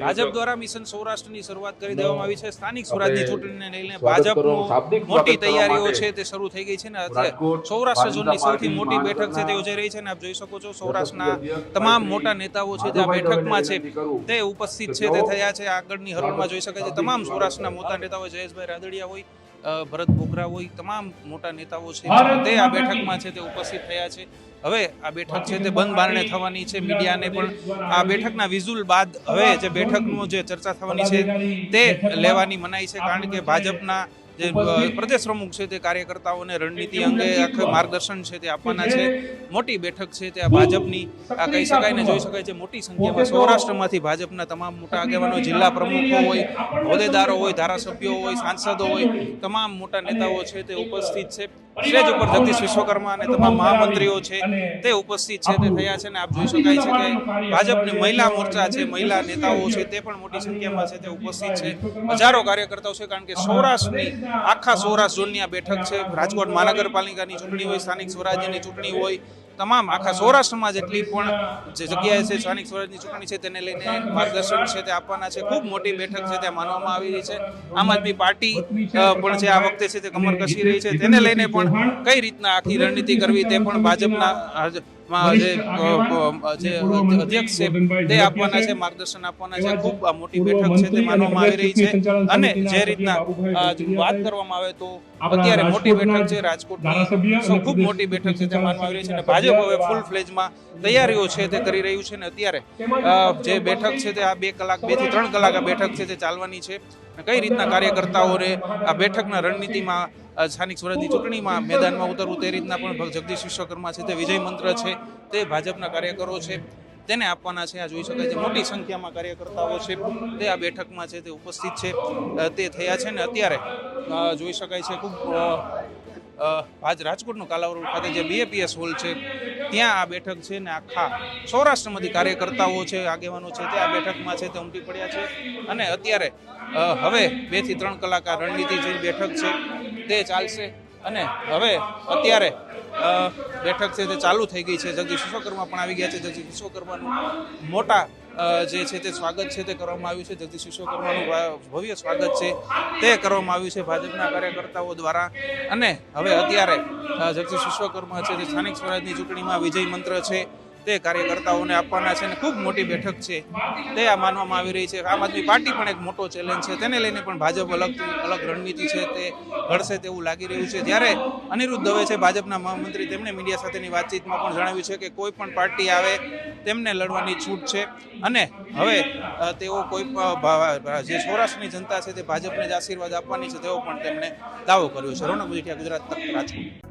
ભાજપ દ્વારા મિશન સૌરાષ્ટ્રની શરૂઆત કરી દેવામાં આવી છે। સ્થાનિક સ્વરાજની ચૂંટણીને લઈને ભાજપનું મોટી તૈયારીઓ છે તે શરૂ થઈ ગઈ છે ને અત્યારે સૌરાષ્ટ્ર ઝોનની સૌથી મોટી બેઠક છે તે યોજાઈ રહી છે ને આપ જોઈ શકો છો સૌરાષ્ટ્રના તમામ મોટા નેતાઓ છે જે આ બેઠકમાં છે તે ઉપસ્થિત છે તે થયા છે। આગળની હરોળમાં જોઈ શકાય છે તમામ સૌરાષ્ટ્રના મોટા નેતાઓ જયેશભાઈ રાદડિયા હોય, ભરત બોગરા હોય, તમામ મોટા નેતાઓ છે તે આ બેઠકમાં છે તે ઉપસ્થિત થયા છે। હવે આ બેઠક છે તે બંધ બારણે થવાની છે। મીડિયાને પણ આ બેઠકના વિઝ્યુઅલ બાદ હવે જે બેઠકનું જે ચર્ચા થવાની છે તે લેવાની મનાઈ છે, કારણ કે ભાજપના જે પ્રદેશ પ્રમુખ છે તે કાર્યકર્તાઓને રણનીતિ અંગે આખું માર્ગદર્શન છે તે આપવાના છે। મોટી બેઠક છે તે આ ભાજપની આ કહી શકાય ને જોઈ શકાય છે મોટી સંખ્યામાં સૌરાષ્ટ્રમાંથી ભાજપના તમામ મોટા આગેવાનો, જિલ્લા પ્રમુખો હોય, હોદ્દેદારો હોય, ધારાસભ્યો હોય, સાંસદો હોય, તમામ મોટા નેતાઓ છે તે ઉપસ્થિત છે। સ્ટેજ ઉપર જગદીશ વિશ્વકર્મા અને તમામ મહામંત્રીઓ છે તે ઉપસ્થિત છે તે થયા છે ને આપ જોઈ શકાય છે કે ભાજપની મહિલા મોરચા છે, મહિલા નેતાઓ છે તે પણ મોટી સંખ્યામાં છે તે ઉપસ્થિત છે। હજારો કાર્યકર્તાઓ છે, કારણ કે સૌરાષ્ટ્રની આખા સૌરાષ્ટ્ર ઝોનની આ બેઠક છે। રાજકોટ મહાનગરપાલિકાની ચૂંટણી હોય, સ્થાનિક સ્વરાજ્યની ચૂંટણી હોય, તમામ આખા સૌરાષ્ટ્રમાં જેટલી પણ જે જગ્યાએ છે સ્થાનિક સ્વરાજની ચૂંટણી છે તેને લઈને માર્ગદર્શન છે તે આપવાના છે। ખૂબ મોટી બેઠક છે તે માનવામાં આવી રહી છે। આમ આદમી પાર્ટી પણ છે આ વખતે છે તે કમર કસી રહી છે, તેને લઈને પણ કઈ રીતના આખી રણનીતિ કરવી તે પણ ભાજપના જે અધ્યક્ષ છે તે આપવાના છે, માર્ગદર્શન આપવાના છે। ખૂબ આ મોટી બેઠક છે તે માનવામાં આવી રહી છે। અને જે રીતના વાત કરવામાં આવે તો અત્યારે મોટી બેઠક છે રાજકોટની, ખૂબ મોટી બેઠક છે તે માનવામાં આવી રહી છે અને ભાજપ હવે ફૂલ ફ્લેજમાં તૈયારીઓ છે તે કરી રહ્યું છે ને અત્યારે જે બેઠક છે તે આ 2 કલાક 2 થી 3 કલાક આ બેઠક છે તે ચાલવાની છે। કઈ રીતના કાર્યકર્તાઓને આ બેઠકના રણનીતિમાં સ્થાનિક સ્વરાજની ચૂંટણીમાં મેદાનમાં ઉતરવું તે રીતના પણ જગદીશ વિશ્વકર્મા છે તે વિજય મંત્ર છે તે ભાજપના કાર્યકરો છે તેને આપવાના છે। આ જોઈ શકાય છે મોટી સંખ્યામાં કાર્યકર્તાઓ છે તે આ બેઠકમાં છે તે ઉપસ્થિત છે તે થયા છે ને અત્યારે જોઈ શકાય છે ખૂબ આજ રાજકોટનો કાલાવડ ખાતે જે BAPS હોલ છે ત્યાં આ બેઠક છે ને આખા સૌરાષ્ટ્રમાંથી કાર્યકર્તાઓ છે, આગેવાનો છે તે આ બેઠકમાં છે તે ઉમટી પડ્યા છે અને અત્યારે હવે 2 થી 3 કલાક આ રણનીતિ જે બેઠક છે તે ચાલશે અને હવે અત્યારે બેઠક છે તે ચાલુ થઈ ગઈ છે। જગદીશ વિશ્વકર્મા પણ આવી ગયા છે। જગદીશ વિશ્વકર્માનું મોટા જે છે તે સ્વાગત છે તે કરવામાં આવ્યું છે। જગદીશ વિશ્વકર્માનું ભવ્ય સ્વાગત છે તે કરવામાં આવ્યું છે ભાજપના કાર્યકર્તાઓ દ્વારા અને હવે અત્યારે જગદીશ વિશ્વકર્મા છે તે સ્થાનિક સ્વરાજની ચૂંટણીમાં વિજય મંત્ર છે તે કાર્યકર્તાઓને આપવાના છે અને ખૂબ મોટી બેઠક છે તે આ માનવામાં આવી રહી છે। આમ આદમી પાર્ટી પણ એક મોટો ચેલેન્જ છે, તેને લઈને પણ ભાજપ અલગ રણનીતિ છે તે ઘડશે તેવું લાગી રહ્યું છે। જ્યારે અનિરુદ્ધ દવે છે ભાજપના મહામંત્રી, તેમણે મીડિયા સાથેની વાતચીતમાં પણ જણાવ્યું છે કે કોઈ પણ પાર્ટી આવે તેમને લડવાની છૂટ છે અને હવે તેઓ કોઈ જે સૌરાષ્ટ્રની જનતા છે તે ભાજપને જ આશીર્વાદ આપવાની છે તેવો પણ તેમણે દાવો કર્યો છે। રોનક મુજીઠિયા, ગુજરાત તક, રાજકોટ।